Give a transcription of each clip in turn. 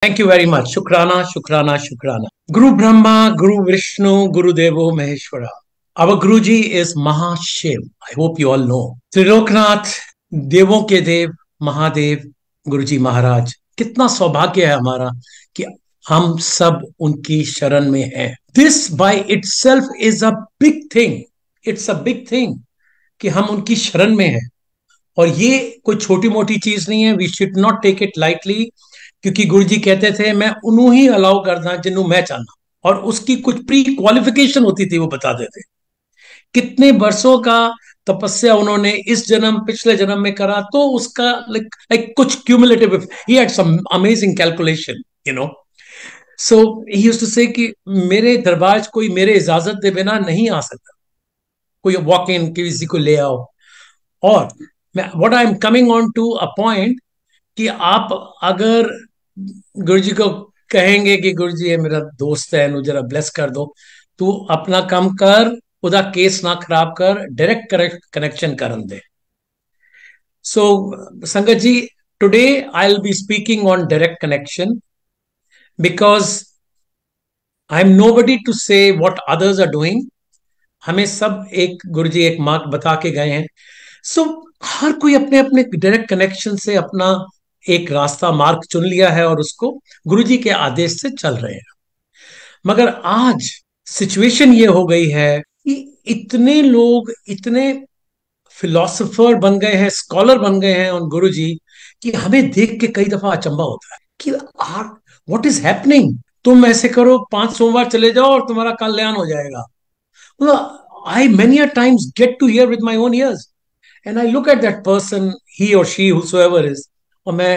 Thank you very much. शुक्राना शुक्राना शुक्राना। गुरु ब्रह्मा गुरु विष्णु गुरु देवो महेश्वरा। Our guru ji is Mahashiv. I hope you all know. Triloknath, देवों के देव, महादेव गुरु जी महाराज। कितना सौभाग्य है हमारा कि हम सब उनकी शरण में हैं। This by itself is a big thing. It's a big thing कि हम उनकी शरण में हैं। और ये कोई छोटी मोटी चीज नहीं है। We should not take it lightly, क्योंकि गुरु जी कहते थे मैं उन्हों ही अलाउ करना जिन्हों मैं चाहना। और उसकी कुछ प्री क्वालिफिकेशन होती थी, वो बताते थे। कितने वर्षों का तपस्या उन्होंने इस जन्म पिछले जन्म में करा, तो उसका लाइक लाइक कुछ cumulative he had some amazing calculation, you know. So he used to say कि मेरे दरबार कोई मेरे इजाजत दे बिना नहीं आ सकता। कोई वॉक इन किसी को ले आओ। और मैं what I am coming on to a point कि आप अगर गुरु जी को कहेंगे कि गुरु जी ये मेरा दोस्त है, नु जरा ब्लेस कर दो, तू अपना काम कर, उदा केस ना खराब कर, डायरेक्ट कनेक्शन करन दे। So sangat ji, today I will be speaking on direct connection because I am nobody to say what others are doing. हमें सब एक गुरु जी एक मार्ग बता के गए हैं। सो हर कोई अपने अपने डायरेक्ट कनेक्शन से अपना एक रास्ता मार्ग चुन लिया है और उसको गुरु जी के आदेश से चल रहे हैं। मगर आज सिचुएशन ये हो गई है कि इतने लोग इतने फिलोसोफर बन गए हैं, स्कॉलर बन गए हैं ऑन गुरु जी, कि हमें देख के कई दफा अचंभा होता है कि व्हाट इज हैपनिंग। तुम ऐसे करो, 5 सोमवार चले जाओ और तुम्हारा कल्याण हो जाएगा। I many a times get to hear with my own ears, and I look at that person, he or she, whosoever is, और मैं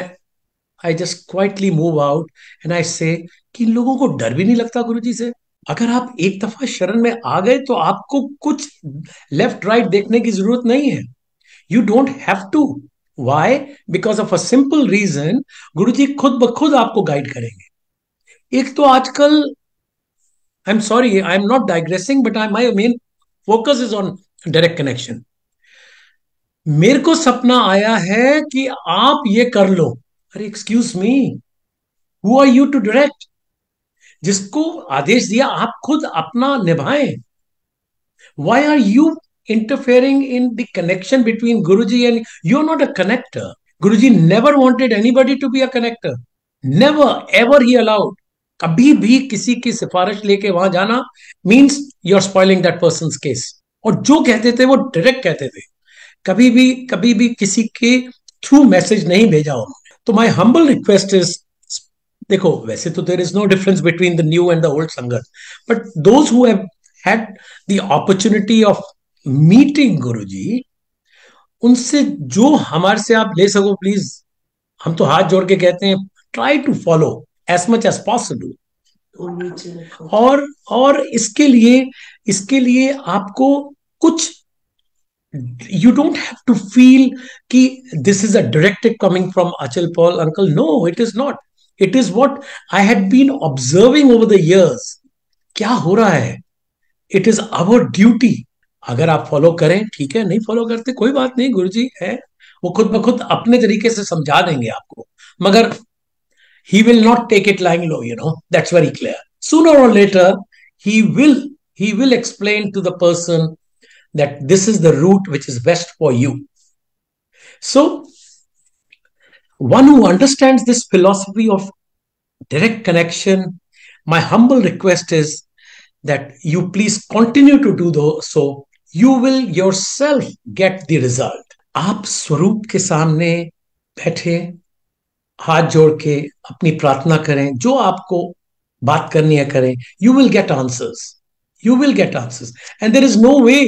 I just quietly move out and I say कि इन लोगों को डर भी नहीं लगता गुरु जी से। अगर आप एक दफा शरण में आ गए तो आपको कुछ लेफ्ट राइट देखने की जरूरत नहीं है। You don't have to. Why? Because of a simple reason, Guru ji खुद ब खुद आपको गाइड करेंगे। एक तो आजकल, I am sorry, I am not digressing, but I my main focus is on direct connection. मेरे को सपना आया है कि आप ये कर लो। अरे excuse me, who are you to direct? जिसको आदेश दिया आप खुद अपना निभाएं। Why are you interfering in the connection between Guruji and you're not a connector. Guruji never wanted anybody to be a connector. Never ever he allowed. कभी भी किसी की सिफारिश लेके वहां जाना means you are spoiling that person's case. और जो कहते थे वो डायरेक्ट कहते थे। कभी भी किसी के थ्रू मैसेज नहीं भेजा उन्होंने। तो माय हम्बल रिक्वेस्ट इज, देखो वैसे तो there is no difference between the new and the old sangat, but those who have had the opportunity of meeting Guruji, उनसे जो हमारे से आप ले सको प्लीज, हम तो हाथ जोड़ के कहते हैं try to follow as much as possible. और इसके लिए आपको कुछ, you don't have to feel कि this is a directive coming from Achal Paul uncle. No, it is not. It is what I had been observing over the years. क्या हो रहा है? It is our duty. अगर आप follow करें ठीक है, नहीं फॉलो करते कोई बात नहीं, गुरुजी है, वो खुद ब खुद अपने तरीके से समझा देंगे आपको। मगर he will not take it lying low, you know, that's very clear. Sooner or later he will explain to the person that this is the route which is best for you. So one who understands this philosophy of direct connection, my humble request is that you please continue to do so. You will yourself get the result. आप स्वरूप के सामने बैठे, हाथ जोड़ के अपनी प्रार्थना करें, जो आपको बात करनी है करें। You will get answers, you will get answers, and there is no way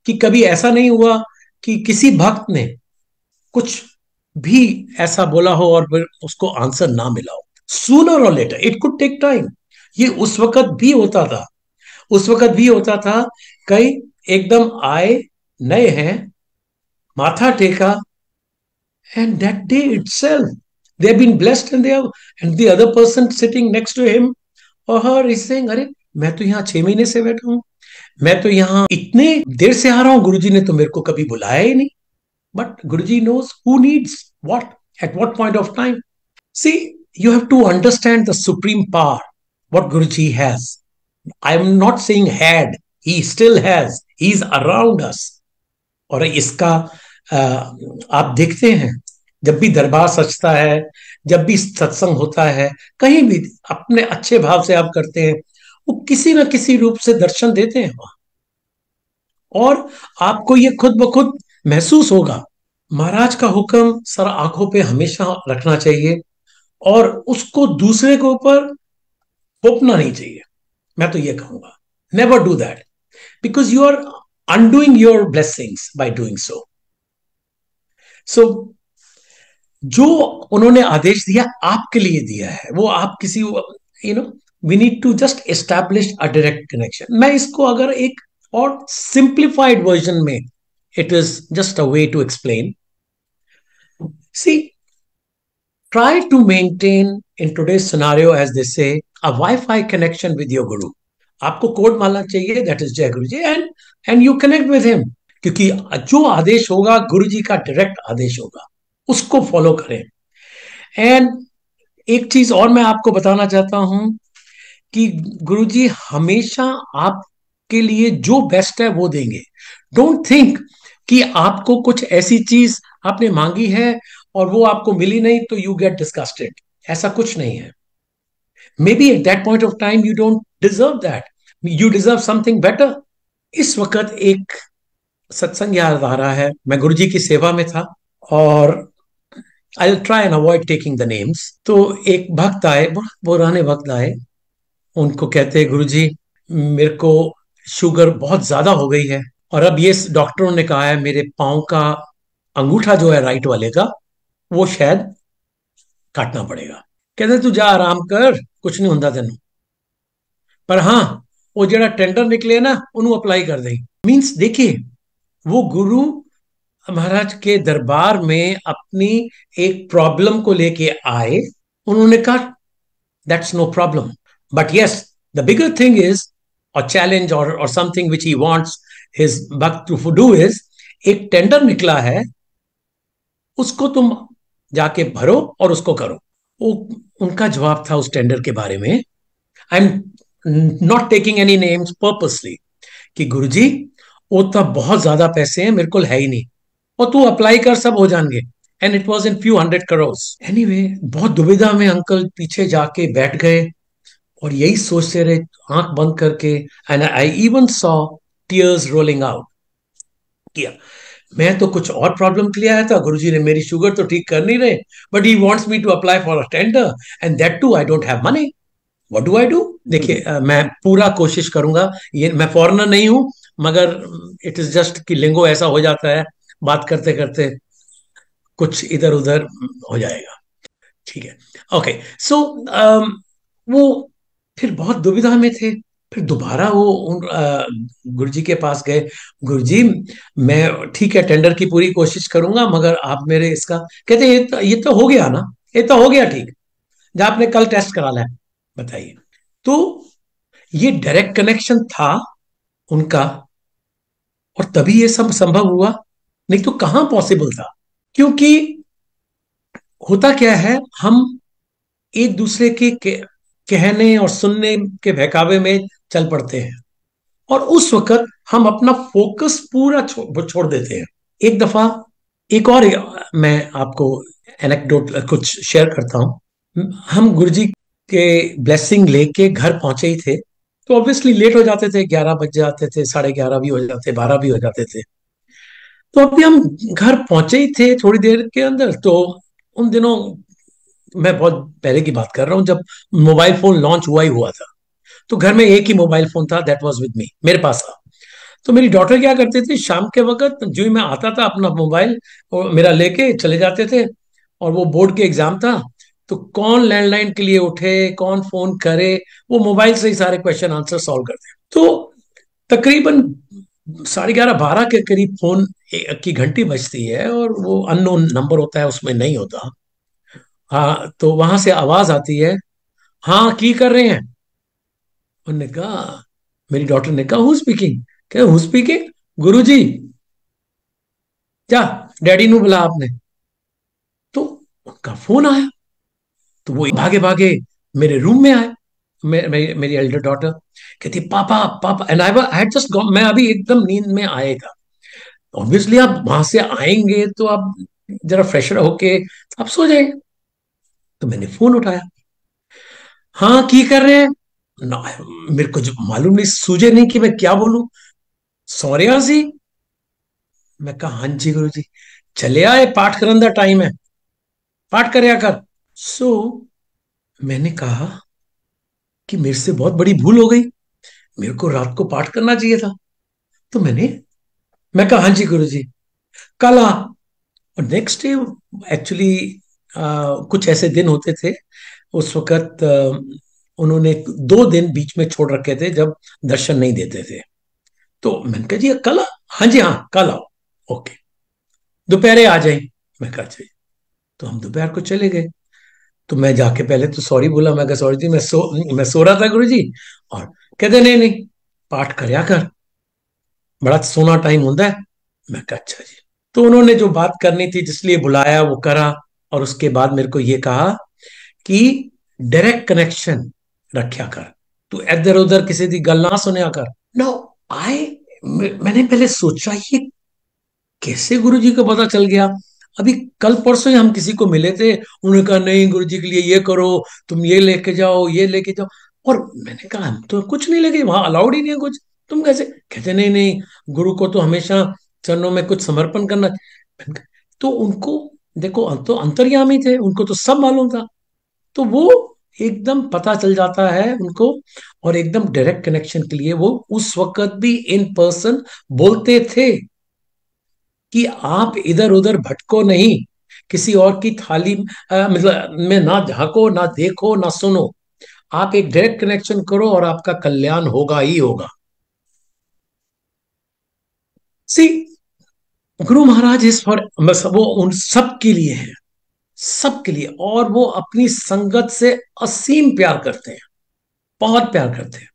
कि कभी ऐसा नहीं हुआ कि किसी भक्त ने कुछ भी ऐसा बोला हो और फिर उसको आंसर ना मिला हो। Sooner or later it could take time. ये उस वक्त भी होता था, उस वक्त भी होता था। कई एकदम आए, नए हैं, माथा टेका, and that day itself they have been blessed, and the other person sitting next to him or her is saying, अरे मैं तो यहाँ 6 महीने से बैठा हूँ, मैं तो यहाँ इतने देर से आ रहा हूँ, गुरुजी ने तो मेरे को कभी बुलाया ही नहीं। But Guruji knows who needs what at what point of time. See, you have to understand the supreme power what Guruji has. I am not saying had, he still has, he is around us. और इसका आप देखते हैं जब भी दरबार सजता है, जब भी सत्संग होता है, कहीं भी अपने अच्छे भाव से आप करते हैं, वो किसी न किसी रूप से दर्शन देते हैं वहां। और आपको ये खुद ब खुद महसूस होगा। महाराज का हुक्म सर आंखों पे हमेशा रखना चाहिए और उसको दूसरे के ऊपर थोपना नहीं चाहिए। मैं तो ये कहूंगा, never do that, because you are undoing your blessings by doing so. So जो उन्होंने आदेश दिया आपके लिए दिया है, वो आप किसी we need to just establish a direct connection. मैं इसको अगर एक और सिंप्लीफाइड वर्जन में, it is just a way to explain. See, try to maintain in today's scenario, as they say, a Wi-Fi connection with your guru. आपको code मानना चाहिए, that is Jai Guru ji, and you connect with him, क्योंकि जो आदेश होगा गुरु जी का direct आदेश होगा, उसको follow करें। एंड एक चीज और मैं आपको बताना चाहता हूं कि गुरु जी हमेशा आपके लिए जो बेस्ट है वो देंगे। डोंट थिंक कि आपको कुछ ऐसी चीज आपने मांगी है और वो आपको मिली नहीं तो यू गेट डिस्गस्टेड। ऐसा कुछ नहीं है। May be at that point of time you don't deserve that, you deserve something better. इस वक्त एक सत्संग याद आ रहा है, मैं गुरु जी की सेवा में था और I will try and avoid taking the names. तो एक भक्त आए, बहुत पुराने भक्त आए, उनको कहते हैं गुरु जी मेरे को शुगर बहुत ज्यादा हो गई है और अब ये डॉक्टरों ने कहा है मेरे पांव का अंगूठा जो है राइट वाले का वो शायद काटना पड़ेगा। कहते तू जा आराम कर, कुछ नहीं होता तेन, पर हाँ वो जरा टेंडर निकले ना उन्होंने अप्लाई कर दें। मीन्स देखिए, वो गुरु महाराज के दरबार में अपनी एक प्रॉब्लम को लेके आए, उन्होंने कहा that's no problem, but yes the bigger thing is और चैलेंज और something which he wants his bhakt to do is, एक टेंडर निकला है उसको तुम जाके भरो और उसको करो। वो उनका जवाब था उस टेंडर के बारे में, I am not taking any names purposely, कि गुरुजी वो तो बहुत ज्यादा पैसे हैं मेरे को है ही नहीं और तू अप्लाई कर सब हो जाएंगे। And it was in few hundred crore. Anyway बहुत दुविधा में अंकल पीछे जाके बैठ गए और यही सोचते रहे आंख बंद करके, and I even saw tears rolling out किया। मैं तो कुछ और प्रॉब्लम के लिए आया था, गुरुजी ने मेरी शुगर तो ठीक कर नहीं रहे, but he wants me to apply for a tender and that too I don't have money, what do I do. देखिए मैं पूरा कोशिश करूंगा, ये मैं फॉरेनर नहीं हूं, मगर इट इज जस्ट कि लिंगो ऐसा हो जाता है, बात करते करते कुछ इधर उधर हो जाएगा। ठीक है, ओके। सो वो फिर बहुत दुविधा में थे, फिर दोबारा वो गुरुजी के पास गए। गुरुजी मैं ठीक है टेंडर की पूरी कोशिश करूंगा, मगर आप मेरे इसका, कहते ये तो हो गया ना, ये तो हो गया ठीक, जहां आपने कल टेस्ट करा लिया, बताइए। तो ये डायरेक्ट कनेक्शन था उनका और तभी ये सब संभव हुआ, नहीं तो कहां पॉसिबल था। क्योंकि होता क्या है, हम एक दूसरे के कहने और सुनने के बहकावे में चल पड़ते हैं और उस वक्त हम अपना फोकस पूरा छोड़ देते हैं। एक दफा एक और मैं आपको एनेक्डोट कुछ शेयर करता हूं। हम गुरुजी के ब्लेसिंग लेके घर पहुंचे ही थे, तो ऑब्वियसली लेट हो जाते थे, 11 बज जाते थे, 11:30 भी हो जाते, 12 भी हो जाते थे। तो अभी हम घर पहुंचे ही थे थोड़ी देर के अंदर, तो उन दिनों मैं बहुत पहले की बात कर रहा हूं जब मोबाइल फोन लॉन्च हुआ ही हुआ था, तो घर में एक ही मोबाइल फोन था, दैट वाज विद मी, मेरे पास था। तो मेरी डॉटर क्या करती थी, शाम के वक्त जो ही मैं आता था अपना मोबाइल और मेरा लेके चले जाते थे, और वो बोर्ड के एग्जाम था, तो कौन लैंडलाइन के लिए उठे, कौन फोन करे, वो मोबाइल से ही सारे क्वेश्चन आंसर सॉल्व करते। तो तकरीबन 11:30 12 के करीब फोन की घंटी बजती है और वो अननोन नंबर होता है, उसमें नहीं होता। हाँ, तो वहां से आवाज आती है, हाँ की कर रहे हैं। उन्होंने कहा, मेरी डॉटर ने कहा हु स्पीकिंग, क्या हु स्पीकिंग, गुरुजी, क्या डैडी नु बुला आपने। तो उनका फोन आया, तो वो भागे भागे मेरे रूम में आए। मेरी एल्डर डॉटर कहती पापा पापा, एंड आई हैड जस्ट, मैं अभी एकदम नींद में आएगा। ऑब्वियसली आप वहां से आएंगे तो आप जरा फ्रेशर होके आप सो जाएंगे। तो मैंने फोन उठाया। हाँ की कर रहे हैं ना, मेरे को जो मालूम नहीं, सूझे नहीं कि मैं क्या बोलूं। सौर्या जी, मैं कहा हाँ जी गुरु जी। चले आए, पाठ करन दा टाइम है, पाठ करया कर। सो मैंने कहा कि मेरे से बहुत बड़ी भूल हो गई, मेरे को रात को पाठ करना चाहिए था। तो मैं कहा हाँ जी गुरु जी, कल आ। और नेक्स्ट डे एक्चुअली कुछ ऐसे दिन होते थे उस वक्त, उन्होंने 2 दिन बीच में छोड़ रखे थे जब दर्शन नहीं देते थे। तो मैंने कहा जी कल हाँ जी हाँ कल आओ, ओके, दोपहरे आ जाए। मैं कहा जी। तो हम दोपहर को चले गए। तो मैं जाके पहले तो सॉरी बोला, मैं कहा सॉरी जी, मैं सो रहा था गुरु जी। और कहते नहीं नहीं, पाठ करया कर, बड़ा सोना टाइम होता है। मैं कहा अच्छा जी। तो उन्होंने जो बात करनी थी जिसलिए बुलाया वो करा। और उसके बाद मेरे को ये कहा कि डायरेक्ट कनेक्शन रखा कर, तू इधर उधर किसी की गल ना सुनया कर। नो, आई मैंने पहले सोचा ये कैसे गुरुजी को पता चल गया। अभी कल परसों ही हम किसी को मिले थे, उन्होंने कहा नहीं गुरुजी के लिए ये करो, तुम ये लेके जाओ ये लेके जाओ। और मैंने कहा हम तो कुछ नहीं लेके, वहां अलाउड ही नहीं है कुछ, तुम कैसे। कहते नहीं नहीं, गुरु को तो हमेशा चरणों में कुछ समर्पण करना। मैंने कहा, तो उनको देखो, तो अंतर्यामी थे, उनको तो सब मालूम था। तो वो एकदम पता चल जाता है उनको। और एकदम डायरेक्ट कनेक्शन के लिए वो उस वक्त भी इन पर्सन बोलते थे कि आप इधर उधर भटको नहीं, किसी और की थाली मतलब में ना झांको, ना देखो, ना सुनो। आप एक डायरेक्ट कनेक्शन करो और आपका कल्याण होगा ही होगा। सी, गुरु महाराज इस फॉर, बस वो उन सब के लिए है, सबके लिए। और वो अपनी संगत से असीम प्यार करते हैं, बहुत प्यार करते हैं।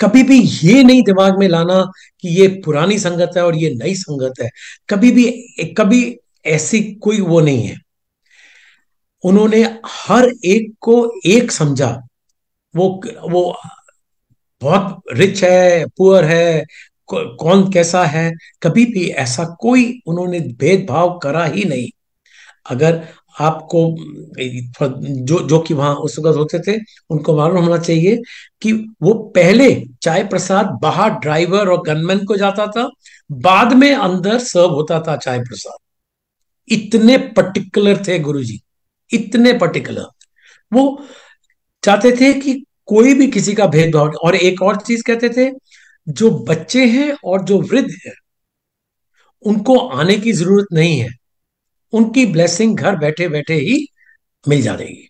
कभी भी ये नहीं दिमाग में लाना कि ये पुरानी संगत है और ये नई संगत है। कभी भी, कभी ऐसी कोई वो नहीं है। उन्होंने हर एक को एक समझा। वो बहुत रिच है, पुअर है, कौन कैसा है, कभी भी ऐसा कोई उन्होंने भेदभाव करा ही नहीं। अगर आपको जो जो कि वहां उस वक्त होते थे, उनको मालूम होना चाहिए कि वो पहले चाय प्रसाद बाहर ड्राइवर और गनमैन को जाता था, बाद में अंदर सर्व होता था चाय प्रसाद। इतने पर्टिकुलर थे गुरुजी, इतने पर्टिकुलर। वो चाहते थे कि कोई भी किसी का भेदभाव नहीं। और एक और चीज कहते थे, जो बच्चे हैं और जो वृद्ध है उनको आने की जरूरत नहीं है, उनकी ब्लेसिंग घर बैठे बैठे ही मिल जाएगी।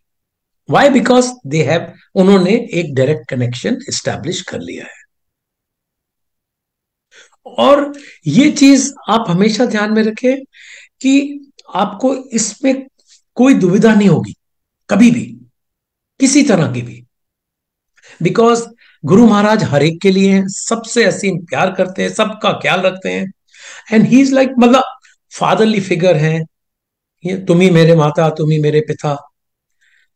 वाई? बिकॉज दे हैव, उन्होंने एक डायरेक्ट कनेक्शन एस्टैब्लिश कर लिया है। और ये चीज आप हमेशा ध्यान में रखें कि आपको इसमें कोई दुविधा नहीं होगी कभी भी, किसी तरह की भी। बिकॉज गुरु महाराज हर एक के लिए हैं, सबसे असीम प्यार करते हैं, सबका ख्याल रखते हैं। एंड ही इज लाइक, मतलब फादरली फिगर है। ये तुम ही मेरे माता, तुम ही मेरे पिता,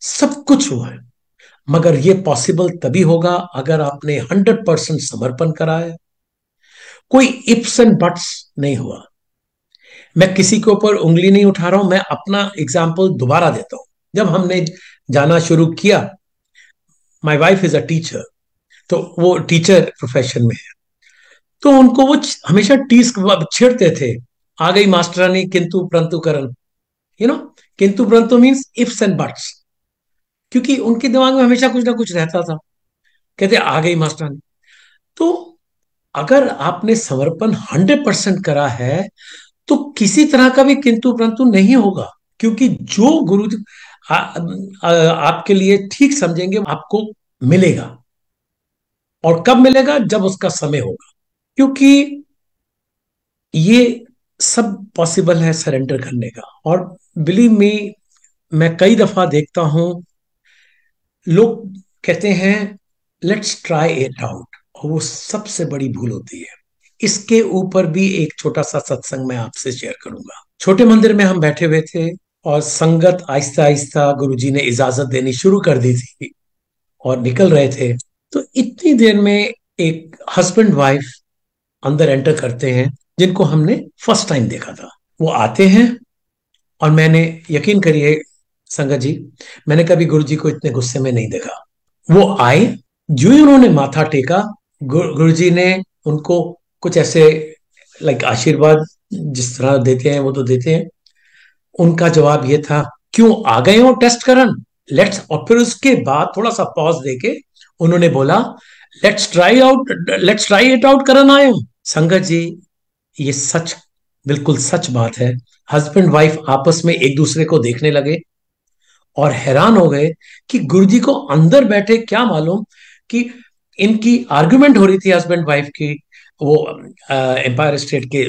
सब कुछ हुआ है। मगर ये पॉसिबल तभी होगा अगर आपने 100% समर्पण करा है। कोई इफ्स एंड बट्स नहीं हुआ। मैं किसी के ऊपर उंगली नहीं उठा रहा हूं, मैं अपना एग्जाम्पल दोबारा देता हूं। जब हमने जाना शुरू किया, my wife is a teacher, तो वो टीचर प्रोफेशन में है। तो उनको वो हमेशा टीस छेड़ते थे, आ गई मास्टरानी किंतु परंतु करण, यू नो। किंतु परंतु मीन्स इफ्स एंड बट्स, क्योंकि उनके दिमाग में हमेशा कुछ ना कुछ रहता था। कहते आ गई मास्टरानी। तो अगर आपने समर्पण 100% करा है तो किसी तरह का भी किंतु परंतु नहीं होगा। क्योंकि जो गुरु आपके लिए ठीक समझेंगे आपको मिलेगा। और कब मिलेगा? जब उसका समय होगा। क्योंकि ये सब पॉसिबल है सरेंडर करने का। और बिलीव मी, मैं कई दफा देखता हूं, लोग कहते हैं लेट्स ट्राई इट आउट, और वो सबसे बड़ी भूल होती है। इसके ऊपर भी एक छोटा सा सत्संग मैं आपसे शेयर करूंगा। छोटे मंदिर में हम बैठे हुए थे और संगत आहिस्ता आहिस्ता गुरुजी ने इजाजत देनी शुरू कर दी थी और निकल रहे थे। तो इतनी देर में एक हस्बैंड वाइफ अंदर एंटर करते हैं, जिनको हमने फर्स्ट टाइम देखा था। वो आते हैं और मैंने, यकीन करिए संगत जी, मैंने कभी गुरुजी को इतने गुस्से में नहीं देखा। वो आए, जो ही उन्होंने माथा टेका, गुरुजी ने उनको कुछ ऐसे लाइक आशीर्वाद जिस तरह देते हैं वो तो देते हैं। उनका जवाब ये था, क्यों आ गए हो टेस्ट करन, लेट्स। और फिर उसके बाद थोड़ा सा पॉज देके उन्होंने बोला, लेट्स ट्राई इट आउट करन आए हो। संगत जी, ये सच, बिल्कुल सच बात है। हस्बैंड वाइफ आपस में एक दूसरे को देखने लगे और हैरान हो गए कि गुरुजी को अंदर बैठे क्या मालूम कि इनकी आर्गुमेंट हो रही थी हस्बैंड वाइफ की, वो एम्पायर स्टेट के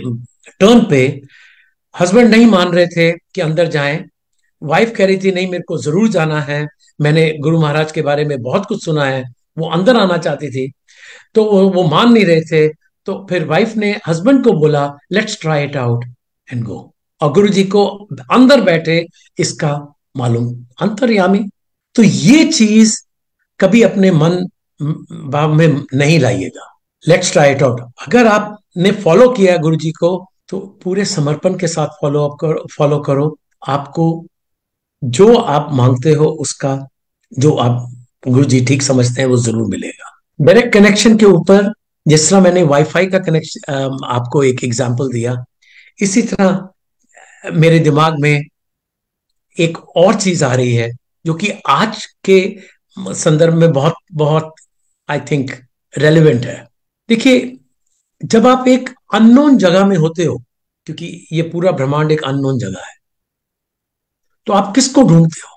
टर्न पे। हस्बैंड नहीं मान रहे थे कि अंदर जाएं, वाइफ कह रही थी नहीं मेरे को जरूर जाना है, मैंने गुरु महाराज के बारे में बहुत कुछ सुना है। वो अंदर आना चाहती थी, तो वो मान नहीं रहे थे। तो फिर वाइफ ने हस्बैंड को बोला, let's try it out and go. और गुरु जी को अंदर बैठे इसका मालूम, अंतर्यामी। तो ये चीज कभी अपने मन भाव में नहीं लाइएगा। लेट्स ट्राई इट आउट, अगर आपने फॉलो किया गुरु जी को तो पूरे समर्पण के साथ फॉलो करो। आपको जो आप मांगते हो उसका, जो आप गुरु जी ठीक समझते हैं वो जरूर मिलेगा। डायरेक्ट कनेक्शन के ऊपर, जिस तरह मैंने वाईफाई का कनेक्शन आपको एक एग्जांपल दिया, इसी तरह मेरे दिमाग में एक और चीज आ रही है जो कि आज के संदर्भ में बहुत बहुत आई थिंक रेलिवेंट है। देखिए, जब आप एक अननोन जगह में होते हो, क्योंकि ये पूरा ब्रह्मांड एक अननोन जगह है, तो आप किसको ढूंढते हो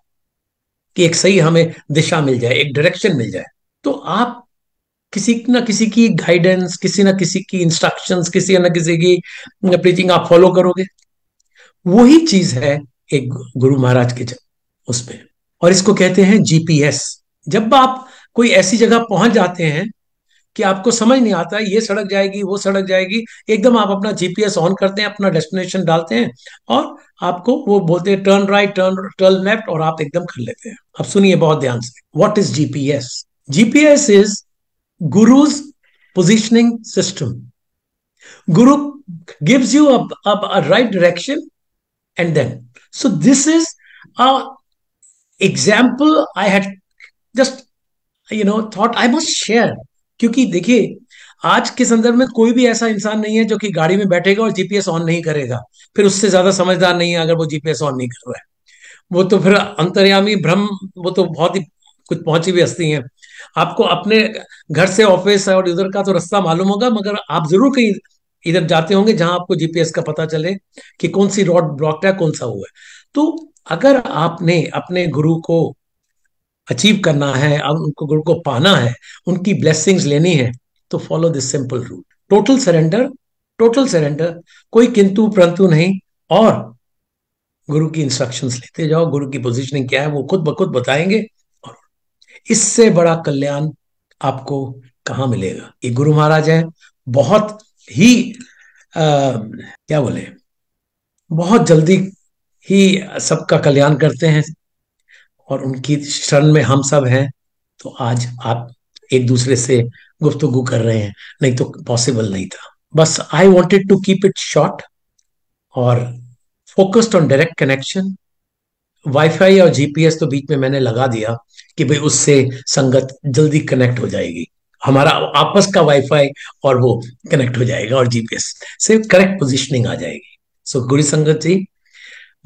कि एक सही हमें दिशा मिल जाए, एक डायरेक्शन मिल जाए। तो आप किसी न किसी की गाइडेंस, किसी न किसी की इंस्ट्रक्शंस, किसी न किसी की प्रीचिंग आप फॉलो करोगे। वही चीज है एक गुरु महाराज के उसमें, और इसको कहते हैं जीपीएस। जब आप कोई ऐसी जगह पहुंच जाते हैं कि आपको समझ नहीं आता ये सड़क जाएगी वो सड़क जाएगी, एकदम आप अपना जीपीएस ऑन करते हैं, अपना डेस्टिनेशन डालते हैं और आपको वो बोलते हैं turn right, turn turn left, और आप एकदम कर लेते हैं। अब सुनिए बहुत ध्यान से, what is GPS? GPS is Guru's positioning system. Guru gives you a right direction, and then. So this is a example I had just thought I must share. क्योंकि देखिए, आज के संदर्भ में कोई भी ऐसा इंसान नहीं है जो कि गाड़ी में बैठेगा और जीपीएस ऑन नहीं करेगा। फिर उससे ज्यादा समझदार नहीं है अगर वो जीपीएस ऑन नहीं कर रहा है। वो तो फिर अंतर्यामी ब्रह्म, वो तो बहुत ही कुछ पहुंची हुई हस्ती हैं। आपको अपने घर से ऑफिस और इधर का तो रास्ता मालूम होगा, मगर आप जरूर कहीं इधर जाते होंगे जहां आपको जीपीएस का पता चले कि कौन सी रोड ब्लॉक है, कौन सा हुआ है। तो अगर आपने अपने गुरु को अचीव करना है, अब उनको गुरु को पाना है, उनकी ब्लेसिंग्स लेनी है, तो follow this simple route, total surrender. Total surrender, कोई किंतु परंतु नहीं, और गुरु की इंस्ट्रक्शंस लेते जाओ। गुरु की पोजीशनिंग क्या है वो खुद ब खुद बताएंगे, और इससे बड़ा कल्याण आपको कहाँ मिलेगा। ये गुरु महाराज है, बहुत ही क्या बोले, बहुत जल्दी ही सबका कल्याण करते हैं, और उनकी शरण में हम सब हैं। तो आज आप एक दूसरे से गुफ्तगू कर रहे हैं, नहीं तो पॉसिबल नहीं था। बस I wanted to keep it short और focused on direct connection. Wifi और जीपीएस तो बीच में मैंने लगा दिया कि भाई उससे संगत जल्दी कनेक्ट हो जाएगी, हमारा आपस का वाईफाई और वो कनेक्ट हो जाएगा, और जीपीएस से करेक्ट पोजीशनिंग आ जाएगी। सो गुरु संगत जी,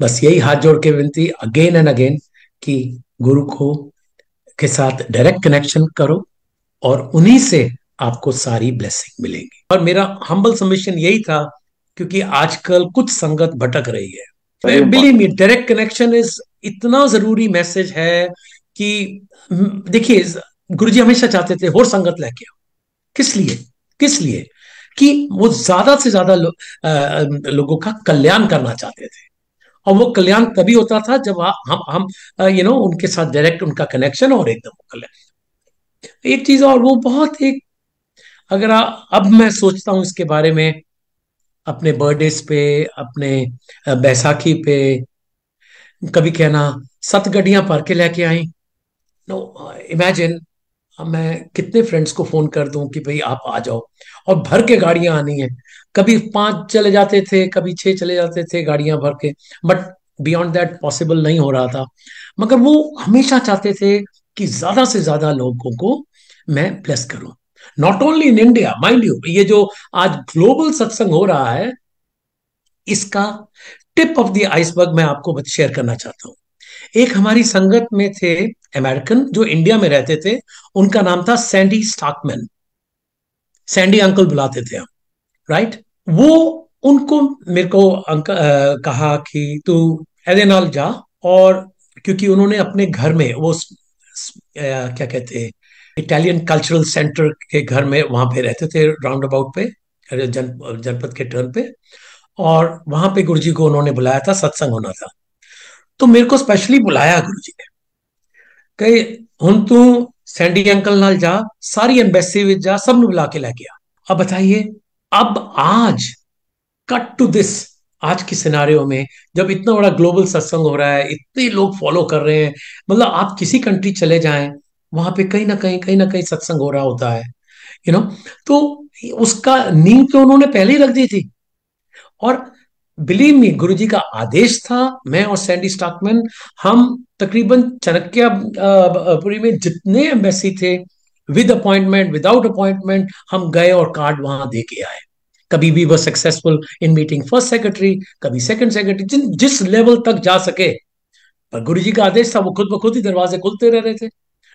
बस यही हाथ जोड़ के विनती अगेन एंड अगेन कि गुरु को के साथ डायरेक्ट कनेक्शन करो, और उन्हीं से आपको सारी ब्लेसिंग मिलेगी। और मेरा हम्बल सबमिशन यही था, क्योंकि आजकल कुछ संगत भटक रही है। Believe me, direct connection is इतना जरूरी मैसेज है कि देखिए, गुरुजी हमेशा चाहते थे और संगत लेके आओ। किस लिए? किस लिए? कि वो ज्यादा से ज्यादा लोगों का कल्याण करना चाहते थे, और वो कल्याण तभी होता था जब हम उनके साथ डायरेक्ट उनका कनेक्शन और एकदम कल्याण। एक चीज और, वो बहुत एक, अगर अब मैं सोचता हूं इसके बारे में, अपने बर्थडेज पे, अपने बैसाखी पे, कभी कहना 7 गाड़ियां भर के लेके आई। नो, इमेजिन, मैं कितने फ्रेंड्स को फोन कर दूं कि भाई आप आ जाओ, और भर के गाड़ियां आनी है। कभी 5 चले जाते थे, कभी 6 चले जाते थे गाड़ियां भर के, बट बियॉन्ड दैट पॉसिबल नहीं हो रहा था। मगर वो हमेशा चाहते थे कि ज्यादा से ज्यादा लोगों को मैं ब्लेस करूं। Not only in India, mind you, ये जो आज ग्लोबल सत्संग हो रहा है, इसका टिप ऑफ द आइसबर्ग मैं आपको शेयर करना चाहता हूं। एक हमारी संगत में थे अमेरिकन जो इंडिया में रहते थे, उनका नाम था सैंडी स्टॉकमैन। सैंडी अंकल बुलाते थे हम, राइट। वो उनको मेरे को कहा कि तू एदेनाल जा। और क्योंकि उन्होंने अपने घर में वो क्या कहते हैं, इटालियन कल्चरल सेंटर के घर में वहां पे रहते थे, राउंड अबाउट पे, जनपद के टर्न पे। और वहां पे गुरुजी को उन्होंने बुलाया था, सत्संग होना था। तो मेरे को स्पेशली बुलाया गुरुजी ने, कहे हुन तू सैंडी अंकल नाल जा, सारी एम्बेसी विच जा, सब नु बुला के लेके आ। अब बताइए, अब आज कट टू दिस, आज की सिनारियो में जब इतना बड़ा ग्लोबल सत्संग हो रहा है, इतने लोग फॉलो कर रहे हैं, मतलब आप किसी कंट्री चले जाएं, वहां पे कहीं ना कहीं सत्संग हो रहा होता है, यू नो। तो उसका नींव तो उन्होंने पहले ही रख दी थी। और बिलीव मी, गुरुजी का आदेश था। मैं और सैंडी स्टॉकमैन, हम तकरीबन पुरी में जितने एम्बेसी थे, विद अपॉइंटमेंट विदाउट अपॉइंटमेंट, हम गए और कार्ड वहां दे के आए। कभी भी वो successful in meeting first secretary, कभी सेकंड सेक्रेटरी, जिस लेवल तक जा सके। पर गुरुजी का आदेश था, वो खुद ब खुद ही दरवाजे खुलते रह रहे थे।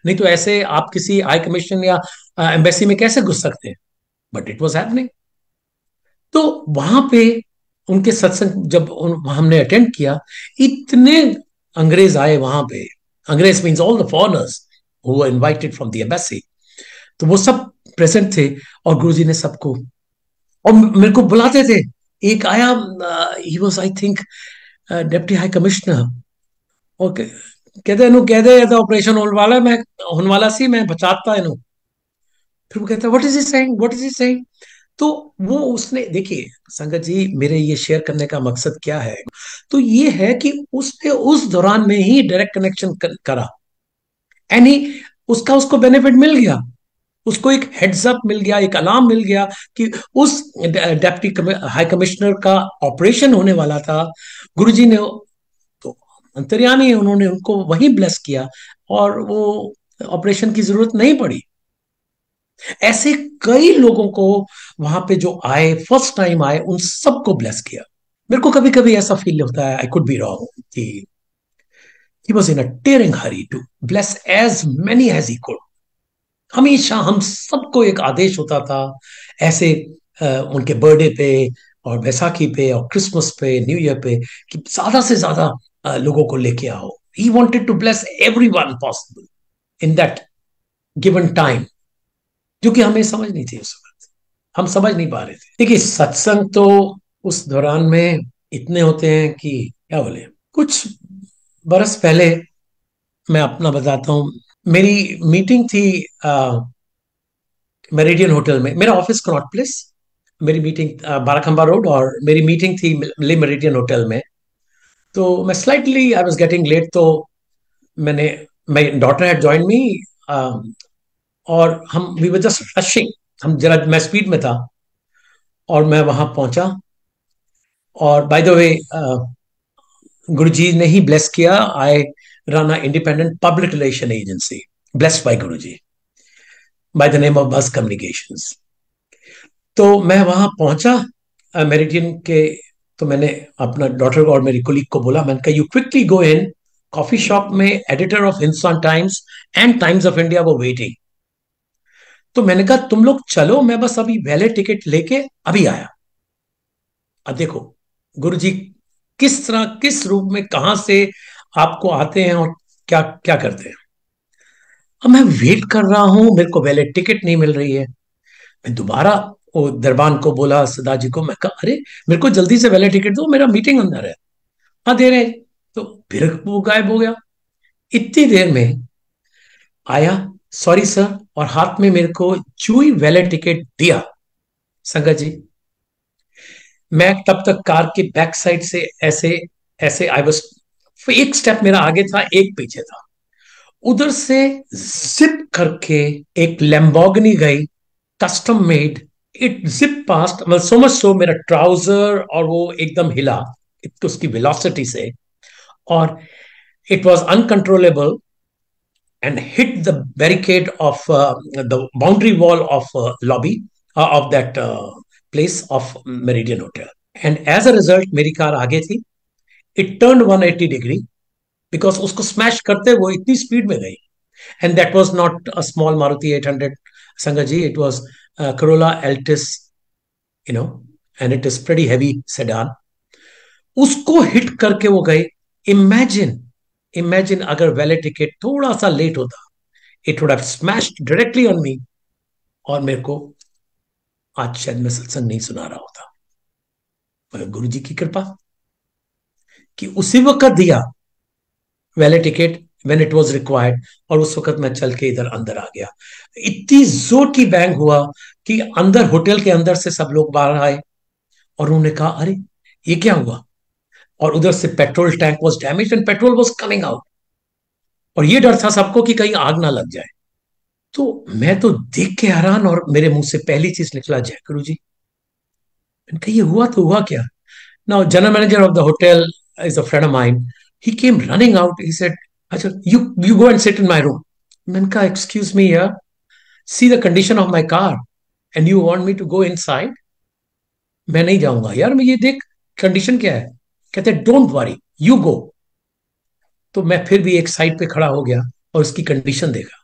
नहीं तो ऐसे आप किसी हाई कमीशन या एम्बेसी में कैसे घुस सकते हैं? But it was happening. तो वहां पे उनके सत्संग जब हमने अटेंड किया, इतने अंग्रेज आए वहां पे। अंग्रेज means all the foreigners who were invited from the embassy. तो वो सब प्रेजेंट थे, और गुरुजी ने सबको, और मेरे को बुलाते थे। एक आया, he was I think deputy high commissioner, और कहते नु कह दे तो ऑपरेशन होने वाला है, मैं होने वाला सी, मैं बचाता है नु। फिर वो कहता what is he saying, what is he saying. तो वो उसने, देखिए संगत जी, मेरे ये शेयर करने का मकसद क्या है, तो ये है कि उसने उस दौरान में ही डायरेक्ट कनेक्शन करा। यानी उसका उसको बेनिफिट मिल गया, उसको एक हेड्स अप मिल गया, एक अलार्म मिल गया कि उस डेप्टी हाई कमिश्नर का ऑपरेशन होने वाला था। गुरुजी ने तो अंतर्यामी है, उन्होंने उनको वही ब्लेस किया, और वो ऑपरेशन की जरूरत नहीं पड़ी। ऐसे कई लोगों को वहां पे जो आए, फर्स्ट टाइम आए, उन सबको ब्लेस किया। मेरे को कभी कभी ऐसा फील होता है, आई कुड बी रॉन्ग, कि he was in a tearing hurry to bless as many as he could. हमेशा हम सबको एक आदेश होता था ऐसे, उनके बर्थडे पे और बैसाखी पे और क्रिसमस पे, न्यू ईयर पे, कि ज्यादा से ज्यादा लोगों को लेके आओ। He wanted to bless every one possible in that given time, जो कि हमें समझ नहीं थी उस वक्त, हम समझ नहीं पा रहे थे। देखिए सत्संग तो उस दौरान में इतने होते हैं कि क्या बोले। कुछ बरस पहले मैं अपना बताता हूँ। मेरी मीटिंग थी मेरिडियन होटल में, मेरा ऑफिस कनॉट प्लेस, मेरी मीटिंग बाराखंबा रोड, और मेरी मीटिंग थी ले मेरिडियन होटल में। तो मैं slightly I was getting late, तो मैंने, my daughter had join me, और हम वी वर जस्ट रशिंग, हम जरा, मैं स्पीड में था, और मैं वहां पहुंचा। और बाय द वे, गुरुजी ने ही ब्लेस किया। I run a independent public relation agency, blessed by Guruji, by the name of Buzz Communications. तो मैं वहां पहुंचा मेरिडियन के। तो मैंने अपना डॉटर और मेरी कुलीग को बोला, मैंने कहा you quickly go in, coffee shop में editor of Hindustan Times and Times of India वो वेटिंग। तो मैंने कहा तुम लोग चलो, मैं बस अभी वैले टिकट लेके अभी आया। अब देखो गुरुजी किस तरह, किस रूप में, कहां से आपको आते हैं और क्या क्या करते हैं। अब मैं वेट कर रहा हूं, मेरे को वैले टिकट नहीं मिल रही है। मैं दोबारा वो दरबान को बोला, सदा जी को, मैं कहा अरे मेरे को जल्दी से वैले टिकट दो, मेरा मीटिंग अंदर है। हाँ दे रहे। तो फिर वो गायब हो गया। इतनी देर में आया, सॉरी सर, और हाथ में मेरे को चूई वैले टिकट दिया। संगत जी, मैं तब तक कार के बैक साइड से ऐसे ऐसे आई वाज फिर एक स्टेप मेरा आगे था, एक पीछे था। उधर से जिप करके एक लैम्बोर्गिनी गई, custom made. It zip past, मतलब सो मच सो मेरा ट्राउजर और वो एकदम हिला उसकी वेलोसिटी से, और it was uncontrollable and hit the barricade of the boundary wall of lobby of that place of Meridian Hotel. And as a result, मेरी कार आगे थी. It turned 180 degree because उसको smash करते वो इतनी स्पीड में गई. And that was not a small Maruti 800, Sangaji. It was Corolla Altis, you know, and it is pretty heavy sedan. उसको हिट करके वो गई. इमेजिन, इमेजिन अगर वैले टिकट थोड़ा सा लेट होता, it would have smashed directly on me, और मेरे को आज शायद मैं सत्संग नहीं सुना रहा होता. मगर गुरु जी की कृपा कि उसी वक्त दिया valet ticket when it was required, और उस वक्त मैं चल के इधर अंदर आ गया. इतनी जोर की बैंग हुआ कि अंदर, होटल के अंदर से सब लोग बाहर आए और उन्होंने कहा अरे ये क्या हुआ. और उधर से petrol tank was damaged and petrol was coming out. और ये डर था सबको कि कहीं आग ना लग जाए. तो मैं तो देख के हैरान, और मेरे मुंह से पहली चीज निकला जय गुरु जी. मैंने कहा ये हुआ तो हुआ क्या. Now general manager of the hotel is a friend of mine. He came running out. He said अच्छा you go and sit in my room. मैंने कहा एक्सक्यूज मी यार, see the condition of my car and you want me to go inside. मैं नहीं जाऊंगा यार, मैं ये देख कंडीशन क्या है. कहते डोंट वरी यू गो. तो मैं फिर भी एक साइड पे खड़ा हो गया और उसकी कंडीशन देखा.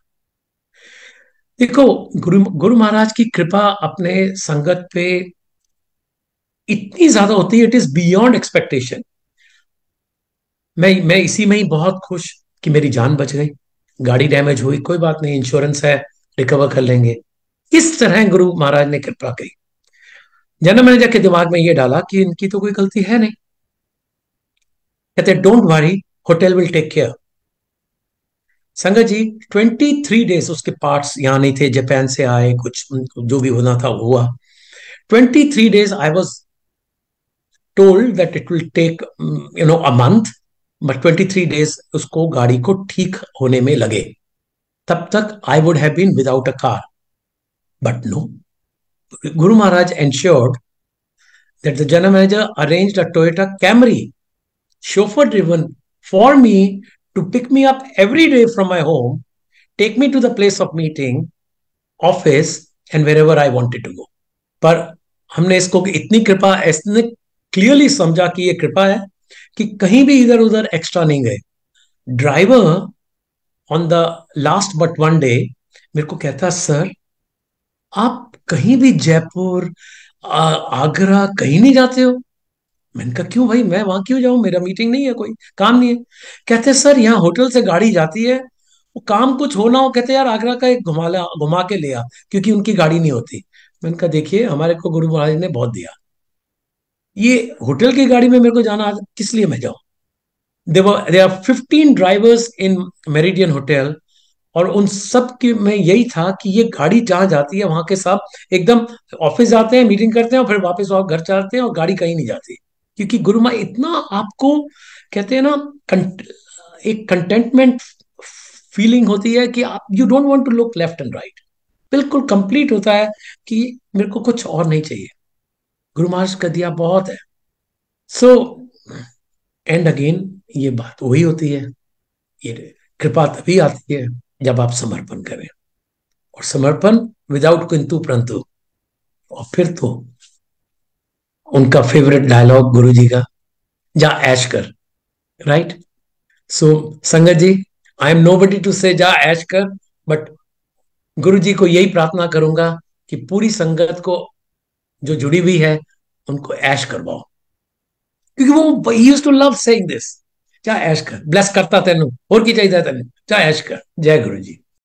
देखो, गुरु गुरु महाराज की कृपा अपने संगत पे इतनी ज्यादा होती है, इट इज बियॉन्ड एक्सपेक्टेशन. मैं इसी में ही बहुत खुश कि मेरी जान बच गई. गाड़ी डैमेज हुई, कोई बात नहीं, इंश्योरेंस है, रिकवर कर लेंगे. इस तरह गुरु महाराज ने कृपा की. जनरल मैनेजर के दिमाग में ये डाला कि इनकी तो कोई गलती है नहीं. कहते don't worry, hotel will take care. संगत जी 23 डेज उसके पार्ट्स यहाँ नहीं थे, जापान से आए, कुछ जो भी होना था हुआ. 23 days I was told that it will take a month, but 23 days उसको गाड़ी को ठीक होने में लगे. तब तक I would have been without a car. But no, Guru Maharaj ensured that the general manager arranged a Toyota Camry, chauffeur driven, for me to pick me up every day from my home, take me to the place of meeting, office, and wherever I wanted to go. पर हमने इसको इतनी कृपा, ऐसने clearly समझा कि ये कृपा है कि कहीं भी इधर उधर एक्स्ट्रा नहीं गए. Driver on the last but one day मेरे को कहता सर आप कहीं भी जयपुर, आगरा कहीं नहीं जाते हो. मैंने कहा क्यों भाई, मैं वहां क्यों जाऊं, मेरा मीटिंग नहीं है, कोई काम नहीं है. कहते सर यहाँ होटल से गाड़ी जाती है, वो काम कुछ होना हो, कहते यार आगरा का एक घुमा के ले आ, क्योंकि उनकी गाड़ी नहीं होती. मैंने कहा देखिए हमारे को गुरु महाराज ने बहुत दिया, ये होटल की गाड़ी में मेरे को जाना किस लिए मैं जाऊं. There are 15 drivers in Meridian hotel, और उन सब के में यही था कि ये गाड़ी जहां जाती है वहां के सब एकदम ऑफिस जाते हैं, मीटिंग करते हैं और फिर वापस घर चलते हैं, और गाड़ी कहीं नहीं जाती. क्योंकि गुरु माँ इतना आपको कहते हैं ना, एक कंटेंटमेंट फीलिंग होती है कि आप you don't want to look left and right. बिल्कुल कंप्लीट होता है कि मेरे को कुछ और नहीं चाहिए, गुरु महाराज का दिया बहुत है. सो एंड अगेन ये बात वही होती है, ये कृपा तभी आती है जब आप समर्पण करें, और समर्पण विदाउट किंतु परंतु. और फिर तो उनका फेवरेट डायलॉग गुरु जी का, जा ऐश कर. Right. So sangat ji, I am nobody to से जा ऐश कर, बट गुरु जी को यही प्रार्थना करूंगा कि पूरी संगत को जो जुड़ी हुई है उनको ऐश करवाओ, क्योंकि वो he used to love saying this. जा ऐश कर, ब्लेस करता तेनू, और की चाहिए तेनू, जा ऐश कर. जय गुरु जी.